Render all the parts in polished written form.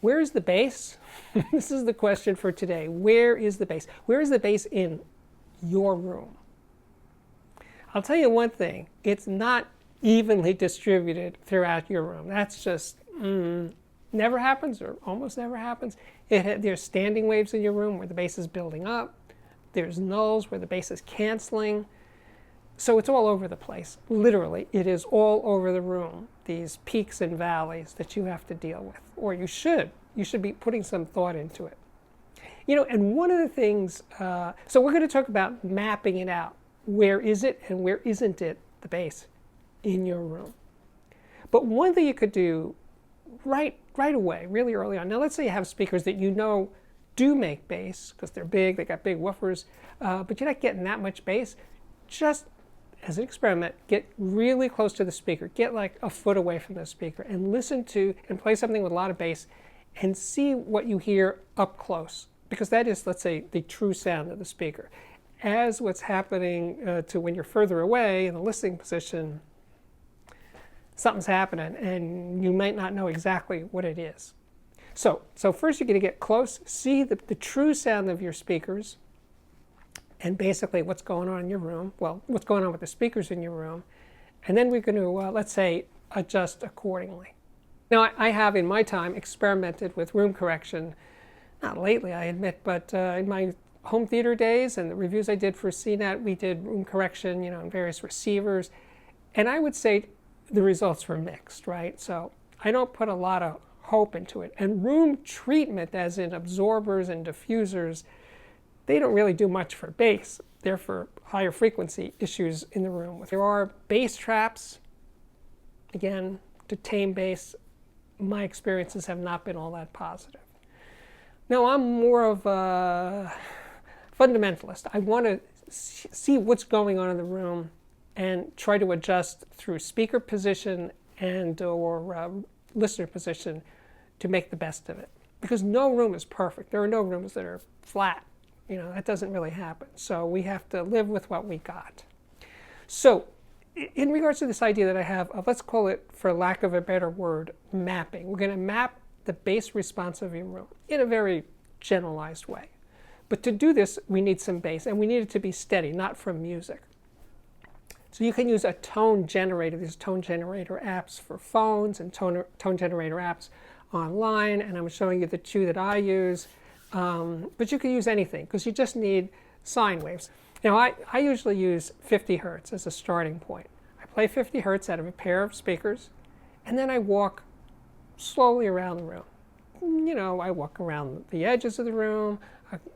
where is the bass? This is the question for today. Where is the bass? Where is the bass in your room? I'll tell you one thing. It's not evenly distributed throughout your room. That's just never happens, or almost never happens. There's standing waves in your room where the bass is building up. There's nulls where the bass is canceling. So it's all over the place. Literally, it is all over the room, these peaks and valleys that you have to deal with. Or you should. You should be putting some thought into it. You know, and one of the things, so we're going to talk about mapping it out. Where is it and where isn't it, the bass, in your room? But one thing you could do right away, really early on. Now let's say you have speakers that you know do make bass, because they're big, they got big woofers, but you're not getting that much bass. Just as an experiment, get really close to the speaker. Get like a foot away from the speaker and listen to and play something with a lot of bass and see what you hear up close. Because that is, let's say, the true sound of the speaker. As what's happening to when you're further away in the listening position, something's happening and you might not know exactly what it is. So first you're going to get close, see the true sound of your speakers, and basically what's going on in your room, well, what's going on with the speakers in your room, and then we're going to, let's say, adjust accordingly. Now, I have in my time experimented with room correction, not lately I admit, but in my home theater days and the reviews I did for CNET, we did room correction, you know, in various receivers, and I would say the results were mixed, right? So I don't put a lot of hope into it. And room treatment, as in absorbers and diffusers, they don't really do much for bass. They're for higher frequency issues in the room. There are bass traps, again, to tame bass. My experiences have not been all that positive. Now, I'm more of a fundamentalist. I want to see what's going on in the room and try to adjust through speaker position and or listener position to make the best of it. Because no room is perfect. There are no rooms that are flat. You know, that doesn't really happen. So we have to live with what we got. So in regards to this idea that I have of, let's call it, for lack of a better word, mapping. We're going to map the bass response of your room in a very generalized way. But to do this, we need some bass, and we need it to be steady, not from music. So you can use a tone generator. There's tone generator apps for phones and tone generator apps online, and I'm showing you the two that I use. But you can use anything, because you just need sine waves. Now, I usually use 50 hertz as a starting point. I play 50 hertz out of a pair of speakers, and then I walk slowly around the room. You know, I walk around the edges of the room,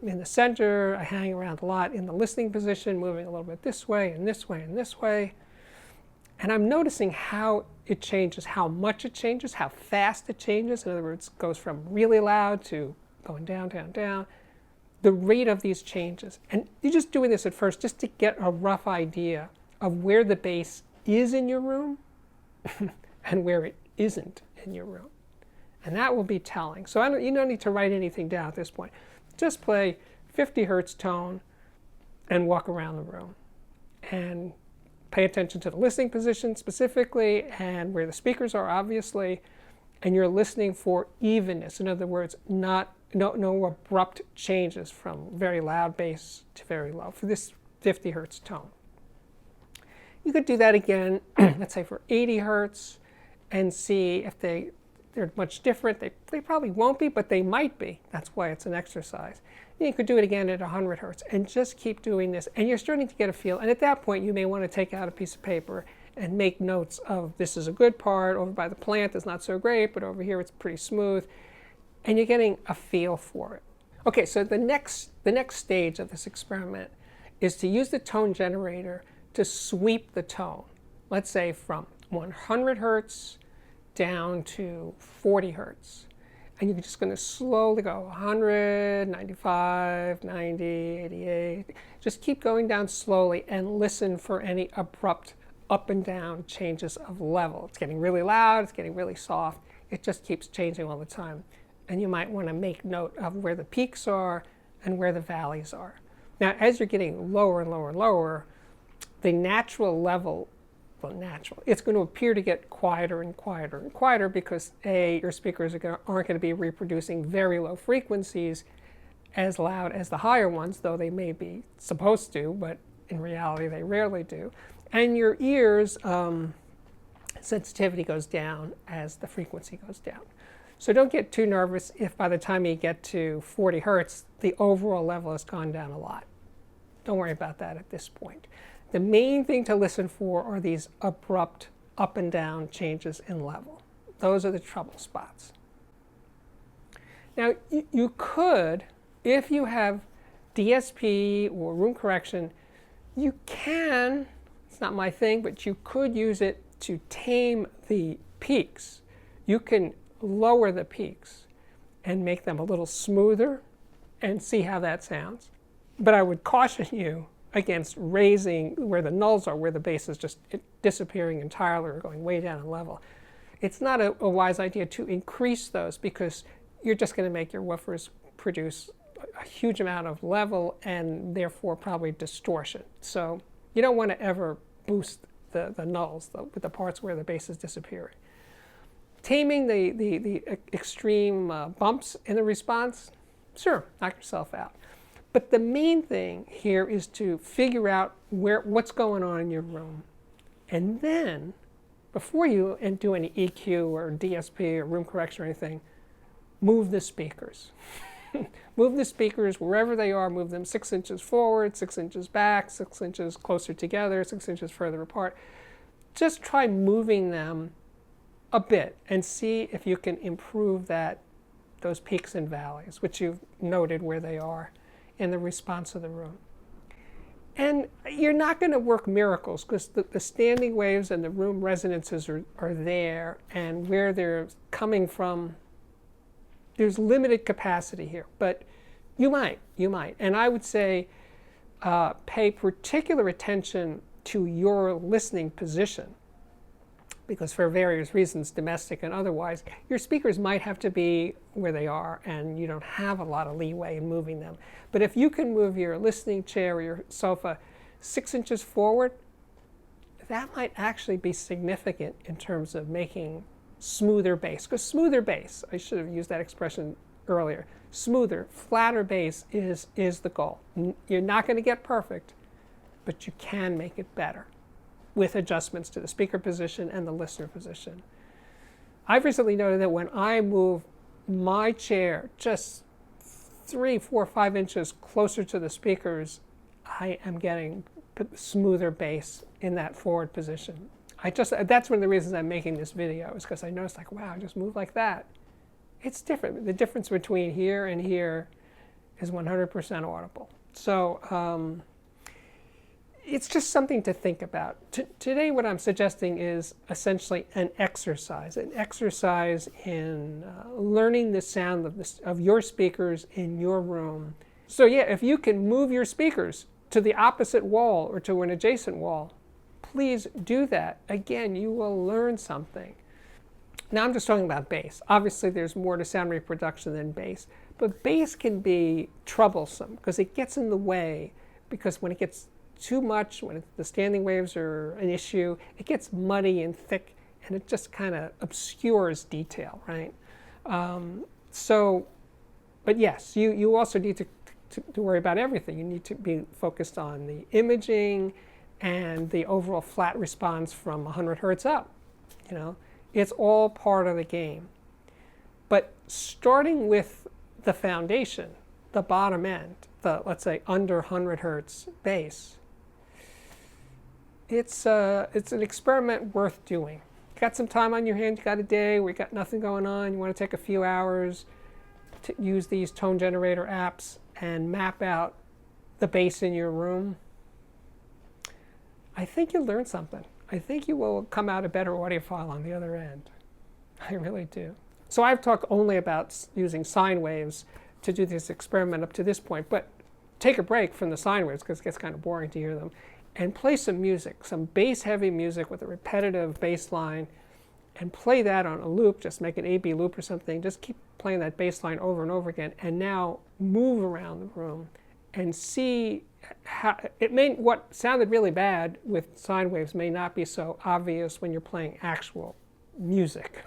in the center, I hang around a lot in the listening position, moving a little bit this way and this way and this way. And I'm noticing how it changes, how much it changes, how fast it changes. In other words, it goes from really loud to going down, down, down. The rate of these changes. And you're just doing this at first just to get a rough idea of where the bass is in your room and where it isn't in your room. And that will be telling. So you don't need to write anything down at this point. Just play 50 hertz tone and walk around the room. And pay attention to the listening position specifically and where the speakers are, obviously. And you're listening for evenness. In other words, no abrupt changes from very loud bass to very low for this 50 hertz tone. You could do that again, let's say for 80 hertz, and see if they're much different. They probably won't be, but they might be. That's why it's an exercise. And you could do it again at 100 hertz and just keep doing this. And you're starting to get a feel. And at that point, you may want to take out a piece of paper and make notes of, this is a good part, over by the plant it's not so great, but over here it's pretty smooth. And you're getting a feel for it. Okay, so the next stage of this experiment is to use the tone generator to sweep the tone. Let's say from 100 hertz down to 40 hertz. And you're just going to slowly go 100, 95, 90, 88. Just keep going down slowly and listen for any abrupt up and down changes of level. It's getting really loud, it's getting really soft. It just keeps changing all the time. And you might want to make note of where the peaks are and where the valleys are. Now, as you're getting lower and lower and lower, the natural level the natural. It's going to appear to get quieter and quieter and quieter because A, your speakers aren't going to be reproducing very low frequencies as loud as the higher ones, though they may be supposed to, but in reality they rarely do. And your ears, sensitivity goes down as the frequency goes down. So don't get too nervous if by the time you get to 40 hertz, the overall level has gone down a lot. Don't worry about that at this point. The main thing to listen for are these abrupt up and down changes in level. Those are the trouble spots. Now, you could, if you have DSP or room correction, you can, it's not my thing, but you could use it to tame the peaks. You can lower the peaks and make them a little smoother and see how that sounds. But I would caution you against raising where the nulls are, where the bass is just disappearing entirely or going way down in level. It's not a wise idea to increase those because you're just going to make your woofers produce a huge amount of level and therefore probably distortion. So you don't want to ever boost the nulls, the parts where the bass is disappearing. Taming the extreme bumps in the response, sure, knock yourself out. But the main thing here is to figure out what's going on in your room. And then, before you do any EQ or DSP or room correction or anything, move the speakers. Move the speakers wherever they are, move them 6 inches forward, 6 inches back, 6 inches closer together, 6 inches further apart. Just try moving them a bit and see if you can improve those peaks and valleys, which you've noted where they are in the response of the room. And you're not going to work miracles because the standing waves and the room resonances are there, and where they're coming from, there's limited capacity here, but you might. And I would say pay particular attention to your listening position, because for various reasons, domestic and otherwise, your speakers might have to be where they are and you don't have a lot of leeway in moving them. But if you can move your listening chair or your sofa 6 inches forward, that might actually be significant in terms of making smoother bass. Because smoother bass, I should have used that expression earlier, smoother, flatter bass is the goal. You're not going to get perfect, but you can make it better with adjustments to the speaker position and the listener position. I've recently noted that when I move my chair just 3, 4, 5 inches closer to the speakers, I am getting smoother bass in that forward position. That's one of the reasons I'm making this video, is because I noticed, like, wow, just move like that. It's different. The difference between here and here is 100% audible. So it's just something to think about. Today what I'm suggesting is essentially an exercise in learning the sound of your speakers in your room. So yeah, if you can move your speakers to the opposite wall or to an adjacent wall, please do that. Again, you will learn something. Now I'm just talking about bass. Obviously there's more to sound reproduction than bass, but bass can be troublesome because it gets in the way, because when it gets too much, when the standing waves are an issue, it gets muddy and thick and it just kind of obscures detail, right? But yes, you also need to worry about everything. You need to be focused on the imaging and the overall flat response from 100 hertz up. You know, it's all part of the game. But starting with the foundation, the bottom end, let's say under 100 hertz bass, it's an experiment worth doing. You got some time on your hands, you got a day where you got nothing going on, you want to take a few hours to use these tone generator apps and map out the bass in your room. I think you'll learn something. I think you will come out a better audiophile on the other end. I really do. So I've talked only about using sine waves to do this experiment up to this point, but take a break from the sine waves because it gets kind of boring to hear them, and play some music, some bass-heavy music with a repetitive bass line, and play that on a loop. Just make an A-B loop or something. Just keep playing that bass line over and over again, and now move around the room and see what sounded really bad with sine waves may not be so obvious when you're playing actual music.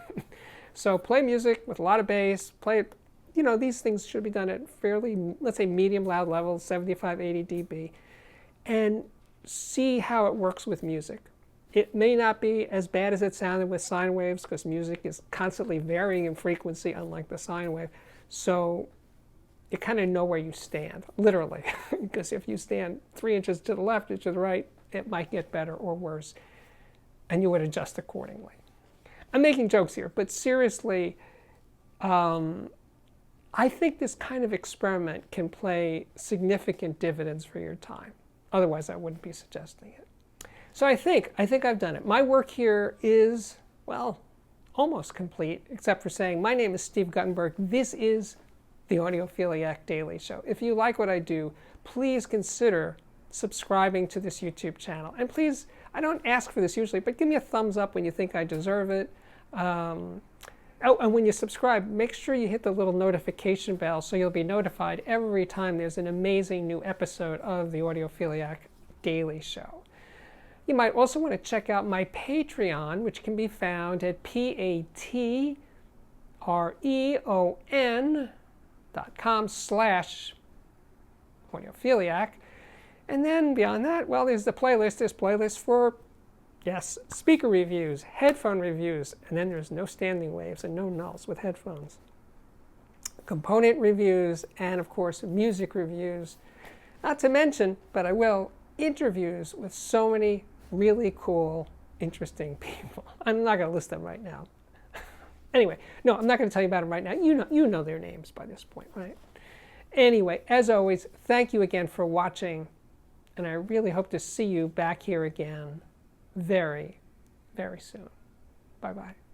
So play music with a lot of bass, play it, these things should be done at fairly, let's say medium loud levels, 75, 80 dB, and see how it works with music. It may not be as bad as it sounded with sine waves because music is constantly varying in frequency, unlike the sine wave. So you kind of know where you stand, literally, because if you stand 3 inches to the left or to the right, it might get better or worse, and you would adjust accordingly. I'm making jokes here, but seriously, I think this kind of experiment can play significant dividends for your time. Otherwise, I wouldn't be suggesting it. So I think I've done it. My work here is, well, almost complete, except for saying, my name is Steve Guttenberg. This is the Audiophiliac Daily Show. If you like what I do, please consider subscribing to this YouTube channel. And please, I don't ask for this usually, but give me a thumbs up when you think I deserve it. And when you subscribe, make sure you hit the little notification bell so you'll be notified every time there's an amazing new episode of the Audiophiliac Daily Show. You might also want to check out my Patreon, which can be found at patreon.com/audiophiliac. And then beyond that, well, there's the playlist. There's playlists for, yes, speaker reviews, headphone reviews, and then there's no standing waves and no nulls with headphones. Component reviews, and of course, music reviews. Not to mention, but I will, interviews with so many really cool, interesting people. I'm not going to list them right now. Anyway, no, I'm not going to tell you about them right now. You know their names by this point, right? Anyway, as always, thank you again for watching, and I really hope to see you back here again very, very soon. Bye-bye.